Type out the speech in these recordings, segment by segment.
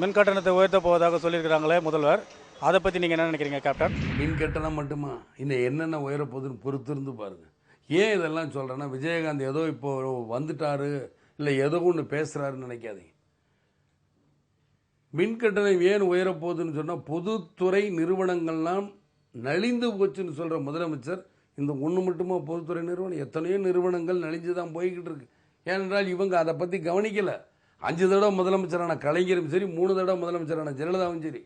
மின் கட்டணத்தை உயர்த்த போவதாக சொல்லியிருக்கிறாங்களே முதல்வர், அதை பற்றி நீங்கள் என்ன நினைக்கிறீங்க கேப்டன்? மின் கட்டணம் மட்டுமா, இன்னும் என்னென்ன உயரப்போகுதுன்னு பொறுத்திருந்து பாருங்க. ஏன் இதெல்லாம் சொல்கிறேன்னா, விஜயகாந்த் ஏதோ இப்போ வந்துட்டாரு இல்லை ஏதோ ஒன்று பேசுகிறாருன்னு நினைக்காதீங்க. மின் கட்டணம் ஏன் உயரப்போகுதுன்னு சொன்னால், பொதுத்துறை நிறுவனங்கள்லாம் நலிந்து போச்சுன்னு சொல்கிற முதலமைச்சர் இந்த ஒன்று மட்டுமா பொதுத்துறை நிறுவனம்? எத்தனையோ நிறுவனங்கள் நலிஞ்சு தான் போய்கிட்டு இருக்கு. ஏனென்றால் இவங்க அதை பற்றி கவனிக்கலை. 5 தடவை முதலமைச்சரான கலைஞரும் சரி, 3 தடவை முதலமைச்சரான ஜெயலலிதாவும் சரி,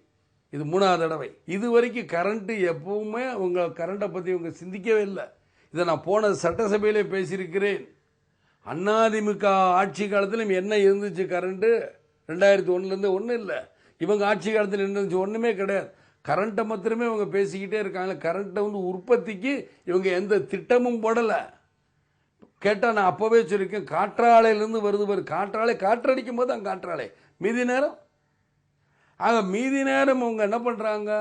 இது 3ஆவது தடவை. இது வரைக்கும் கரண்ட்டு எப்பவுமே அவங்க கரண்ட்டை பற்றி இவங்க சிந்திக்கவே இல்லை. இதை நான் போன சட்டசபையிலே பேசியிருக்கிறேன். அதிமுக ஆட்சி காலத்திலும் என்ன இருந்துச்சு கரண்ட்டு? 2001 ஒன்றும் இல்லை. இவங்க ஆட்சி காலத்தில் என்ன இருந்துச்சு? ஒன்றுமே கிடையாது. கரண்ட்டை மாத்திரமே அவங்க பேசிக்கிட்டே இருக்காங்க. கரண்ட்டை உற்பத்திக்கு இவங்க எந்த திட்டமும் போடலை. கேட்டால் நான் அப்போவே சொல்லியிருக்கேன், காற்றாலையிலேருந்து வருது. காற்றாலை காற்றடிக்கும் போது தான் காற்றாலை. மீதி நேரம் மீதி நேரம் அவங்க என்ன பண்ணுறாங்க?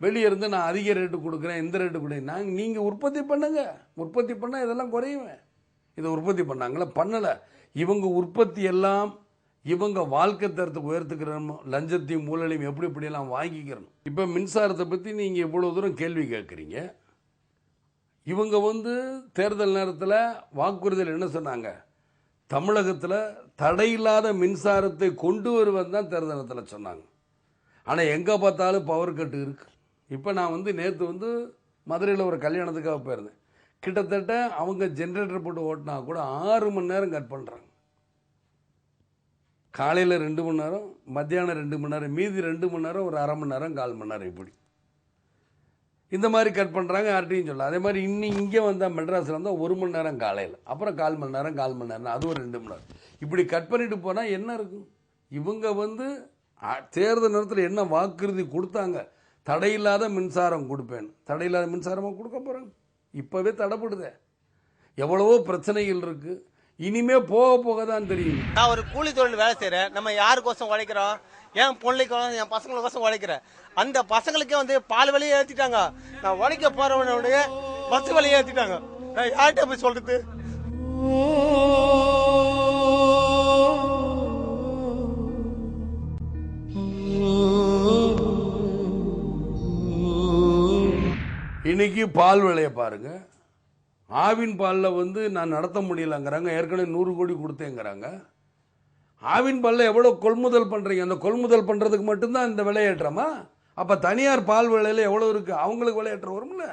வெளியே இருந்து நான் அதிக ரேட்டு கொடுக்குறேன், இந்த ரேட்டு கொடுக்குறேன். நீங்கள் உற்பத்தி பண்ணுங்க. உற்பத்தி பண்ணால் இதெல்லாம் குறையுவேன். இதை உற்பத்தி பண்ணாங்களா? பண்ணலை. இவங்க உற்பத்தி எல்லாம் இவங்க வாழ்க்கை தரத்துக்கு உயர்த்துக்கிறோம். லஞ்சத்தையும் ஊழலையும் எப்படி எப்படியெல்லாம் வாங்கிக்கிறோம். இப்போ மின்சாரத்தை பற்றி நீங்கள் இவ்வளோ தூரம் கேள்வி கேட்குறீங்க. இவங்க தேர்தல் நேரத்தில் வாக்குறுதியில் என்ன சொன்னாங்க? தமிழகத்தில் தடையில்லாத மின்சாரத்தை கொண்டு வருவது தான் தேர்தல் நேரத்தில் சொன்னாங்க. ஆனால் எங்கே பார்த்தாலும் பவர் கட்டு இருக்கு. இப்போ நான் நேற்று மதுரையில் ஒரு கல்யாணத்துக்காக போயிருந்தேன். கிட்டத்தட்ட அவங்க ஜென்ரேட்டர் போட்டு ஓட்டினா கூட 6 மணி நேரம் கட் பண்ணுறாங்க. காலையில் 2 மணி நேரம், மத்தியானம் 2 மணி நேரம், மீதி 2 மணி நேரம், ஒரு அரை மணி நேரம், 1/4 மணி நேரம், இப்படி இந்த மாதிரி கட் பண்ணுறாங்க. யார்ட்டையும் சொல்ல. அதே மாதிரி இங்கே வந்தால் மெட்ராஸில் வந்தால் 1 மணி நேரம் காலையில், அப்புறம் 1/4 மணி நேரம், 1/4 மணி நேரம், அது ஒரு 2 மணி நேரம், இப்படி கட் பண்ணிட்டு போனால் என்ன இருக்கும்? இவங்க தேர்தல் நேரத்தில் என்ன வாக்குறுதி கொடுத்தாங்க? தடையில்லாத மின்சாரம் கொடுப்பேன். தடையில்லாத மின்சாரமாக கொடுக்க போகிறாங்க. இப்போவே தடைப்படுதே. எவ்வளவோ பிரச்சனைகள் இருக்குது. இனிமே போக போக தான் தெரியும். நான் ஒரு கூலி தொழில் வேலை செய்கிறேன். நம்ம யாருக்கோசம் உழைக்கிறோம்? என் பிள்ளைக்கும் என் பசங்களுக்கோசம் உழைக்கிறேன். அந்த பசங்களுக்கே பால் விலையை ஏற்றிட்டாங்க. நான் உழைக்க போறவனுடைய பஸ் விலையை ஏற்றிட்டாங்க. நான் யார்கிட்ட போய் சொல்றது? இன்னைக்கு பால் விலையை பாருங்க. ஆவின் பாலில் நான் நடத்த முடியலங்கிறாங்க. ஏற்கனவே 100 கோடி கொடுத்தேங்கிறாங்க. ஆவின் பாலில் எவ்வளோ கொள்முதல் பண்ணுறீங்க? அந்த கொள்முதல் பண்ணுறதுக்கு மட்டும்தான் இந்த விலையேற்றமா? அப்போ தனியார் பால் விலையில் எவ்வளோ இருக்குது? அவங்களுக்கு விலையேற்றம் வரும்ல.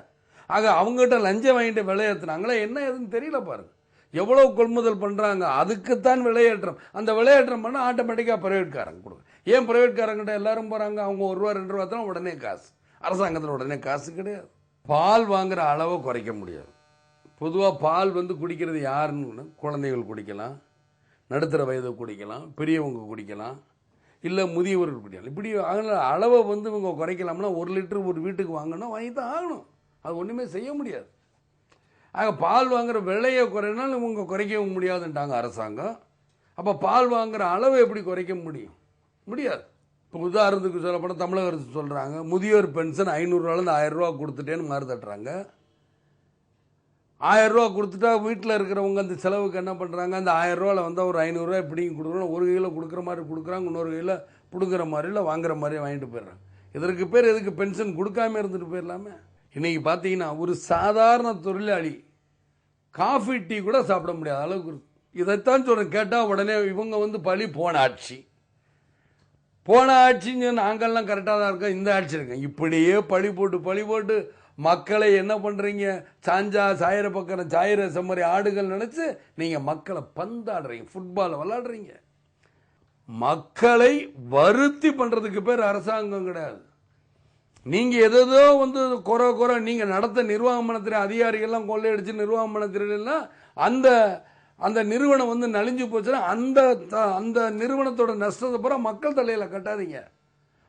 ஆக அவங்ககிட்ட லஞ்சம் வாங்கிட்டு விலையேற்றினாங்களா என்ன ஏதுன்னு தெரியல பாருங்க. எவ்வளோ கொள்முதல் பண்ணுறாங்க, அதுக்குத்தான் விலையேற்றம். அந்த விலையேற்றம் பண்ணால் ஆட்டோமேட்டிக்காக ப்ரைவேட்காரங்க கொடுங்க. ஏன் ப்ரைவேட்காரங்கிட்ட எல்லாரும் போகிறாங்க? அவங்க 1 ரூபா 2 ரூபா தான் உடனே காசு. அரசாங்கத்தில் உடனே காசு கிடையாது. பால் வாங்குற அளவை குறைக்க முடியாது. பொதுவாக பால் குடிக்கிறது யாருன்னு, குழந்தைகள் குடிக்கலாம், நடுத்தர வயது குடிக்கலாம், பெரியவங்க குடிக்கலாம், இல்லை முதியவர்கள் குடிக்கலாம். இப்படி அளவை இவங்க குறைக்கலாம்னா 1 லிட்டர் ஒரு வீட்டுக்கு வாங்கணும், வாங்கி தான் ஆகணும். அது ஒன்றுமே செய்ய முடியாது. ஆக பால் வாங்குற விலையை குறைனாலும் இவங்க குறைக்கவும் முடியாதுன்ட்டாங்க அரசாங்கம். அப்போ பால் வாங்குற அளவை எப்படி குறைக்க முடியும்? முடியாது. இப்போ உதாரணத்துக்கு சொல்லப்போனால் தமிழக அரசு சொல்கிறாங்க, முதியோர் பென்ஷன் 500 ரூபாலேருந்து 1000 ரூபா கொடுத்துட்டேன்னு மாறு தட்டுறாங்க. 1000 ரூபா கொடுத்துட்டா வீட்டில் இருக்கிறவங்க அந்த செலவுக்கு என்ன பண்ணுறாங்க? அந்த 1000 ரூபாவில் ஒரு 500 ரூபா இப்படியும் கொடுக்குறோம். ஒரு கையில் கொடுக்குற மாதிரி கொடுக்குறாங்க, இன்னொரு கையில் பிடுங்குற மாதிரி இல்லை வாங்குற மாதிரி வாங்கிட்டு போயிடுறாங்க. இதற்கு பேர் எதுக்கு பென்ஷன் கொடுக்காம இருந்துட்டு போயிடலாமே. இன்றைக்கி பார்த்தீங்கன்னா ஒரு சாதாரண தொழிலாளி காஃபி டீ கூட சாப்பிட முடியாத அளவுக்கு இருக்கு. இதைத்தான் சொல்கிறேன். கேட்டால் உடனே இவங்க பழி போன ஆட்சின்னு நாங்கள்லாம் கரெக்டாக தான் இருக்கோம், இந்த ஆட்சி இருக்கேன். இப்படியே பழி போட்டு மக்களை என்ன பண்ணுறீங்க? சாயிர பக்கம் சாயிர செம்மறி ஆடுகள் நினச்சி நீங்கள் மக்களை பந்தாடுறீங்க, ஃபுட்பால் விளாடுறீங்க. மக்களை வருத்தி பண்ணுறதுக்கு பேர் அரசாங்கம் கிடையாது. நீங்கள் எதோ குறை நீங்கள் நடத்த நிர்வாகம் பண்ண அதிகாரிகள்லாம் கொள்ளையடிச்சு நிர்வாகம் பண்ண தெரியலன்னா அந்த நிறுவனம் நலிஞ்சு போச்சுன்னா அந்த நிறுவனத்தோட நஷ்டத்தை பூரா மக்கள் தலையில் கட்டாதீங்க.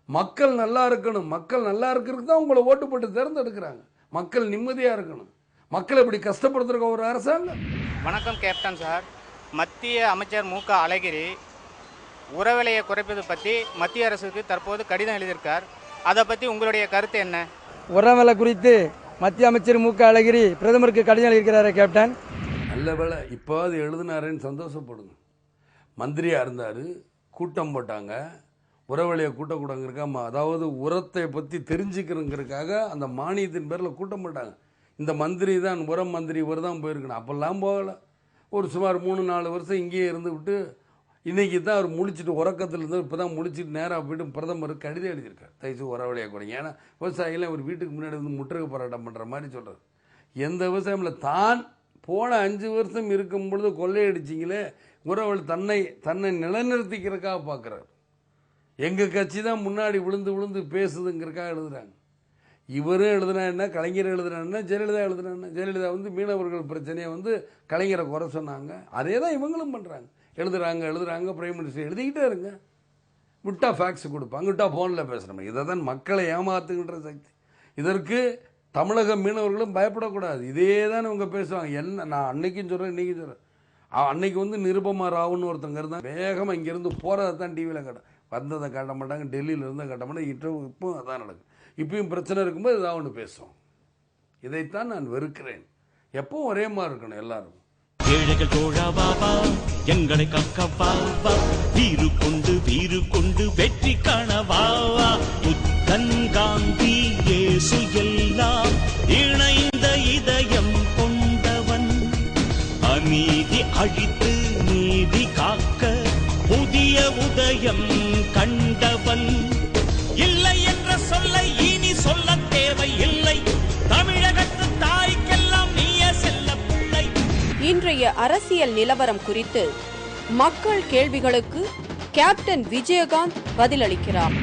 மக்கள் நல்லா இருக்கணும். மக்கள் நல்லா இருக்கிறதுக்கு தான் உங்களை ஓட்டு போட்டு தேர்ந்தெடுக்கிறாங்க. மக்கள் நிம்மதியாக இருக்கணும். மக்கள் இப்படி கஷ்டப்படுத்துகிற ஒரு அரசாங்கம். வணக்கம் கேப்டன் சார். மத்திய அமைச்சர் மு க அழகிரி உரவிலையை குறைப்பது பற்றி மத்திய அரசுக்கு தற்போது கடிதம் எழுதியிருக்கார். அதை பற்றி உங்களுடைய கருத்து என்ன? உரவிலை குறித்து மத்திய அமைச்சர் மு க அழகிரி பிரதமருக்கு கடிதம் எழுதியிருக்கிறாரு கேப்டன். நல்ல வேலை இப்போ அது எழுதினாருன்னு சந்தோஷப்படுங்க. மந்திரியாக இருந்தார், கூட்டம் போட்டாங்க, உறவழியை கூட்டக்கூடாங்கிறக்காம, அதாவது உரத்தை பற்றி தெரிஞ்சுக்கிறங்கிறதுக்காக அந்த மானியத்தின் பேரில் கூட்ட மாட்டாங்க. இந்த மந்திரி தான் உரம் மந்திரி இவர் தான் போயிருக்கணும், அப்போல்லாம் போகலை. ஒரு சுமார் 3-4 வருஷம் இங்கேயே இருந்து விட்டு இன்றைக்கி தான் அவர் முழிச்சிட்டு உறக்கத்தில் இருந்து இப்போ தான் முழிச்சிட்டு நேராக போய்ட்டு பிரதமருக்கு கடிதம் எழுதியிருக்கார், தயவுசு உறவழியை கூடங்க. ஏன்னா விவசாயிகளை அவர் வீட்டுக்கு முன்னாடி வந்து முற்றுகை போராட்டம் பண்ணுற மாதிரி சொல்கிறார். எந்த விவசாயமில் தான் போன 5 வருஷம் இருக்கும் பொழுது கொள்ளையடிச்சிங்களே, உறவழி தன்னை நிலைநிறுத்திக்கிறதுக்காக பார்க்குறாரு. எங்கள் கட்சி தான் முன்னாடி விழுந்து பேசுதுங்கிறக்காக எழுதுகிறாங்க. இவரும் எழுதுனா என்ன, கலைஞர் எழுதுனா என்ன, ஜெயலலிதா எழுதுனா என்ன. ஜெயலலிதா வந்து மீனவர்கள் பிரச்சனையை வந்து கலைஞரை குறை சொன்னாங்க, அதே தான் இவங்களும் பண்ணுறாங்க. எழுதுறாங்க பிரைம் மினிஸ்டர் எழுதிக்கிட்டே இருங்க. விட்டா ஃபேக்ஸ் கொடுப்பாங்க, விட்டா ஃபோனில் பேசுகிறோம். இதை தான் மக்களை ஏமாத்துகின்ற சக்தி. இதற்கு தமிழக மீனவர்களும் பயப்படக்கூடாது. இதே தான் இவங்க பேசுவாங்க. என்ன நான் அன்னைக்கும் சொல்கிறேன், இன்றைக்கும் சொல்கிறேன். அன்னைக்கு வந்து நிருபமா ராவுன்னு ஒருத்தங்க இருந்தால் வேகமாக இங்கேருந்து போகிறத தான் டிவியில் காட்ட, வந்ததை காட்ட மாட்டாங்க, டெல்லியில் இருந்தால் காட்ட மாட்டாங்க. இப்பவும் அதான் நடக்கும். இப்பயும் பிரச்சனை இருக்கும்போது ஏதாவது ஒன்று பேசுவோம். இதைத்தான் நான் வெறுக்கிறேன். எப்பவும் ஒரே மாதிரி இருக்கணும் எல்லாரும். ஏழைகள் தோழா பாபா எங்களை கக்கவாவா, வீறு கொண்டு வெற்றி காணவாவா. புத்தன் காந்தி இயேசு எல்லாம் இணைந்த இதயம் கொண்டவன், அநீதி அழித்து நீதி காக்க புதிய உதயம் கண்டவன். இல்லை என்ற சொல்லை இனி சொல்ல தேவையில்லை, தமிழகத்து தாய்க்கெல்லாம் நீய செல்ல பிள்ளை. இன்றைய அரசியல் நிலவரம் குறித்து மக்கள் கேள்விகளுக்கு கேப்டன் விஜயகாந்த் பதிலளிக்கிறார்.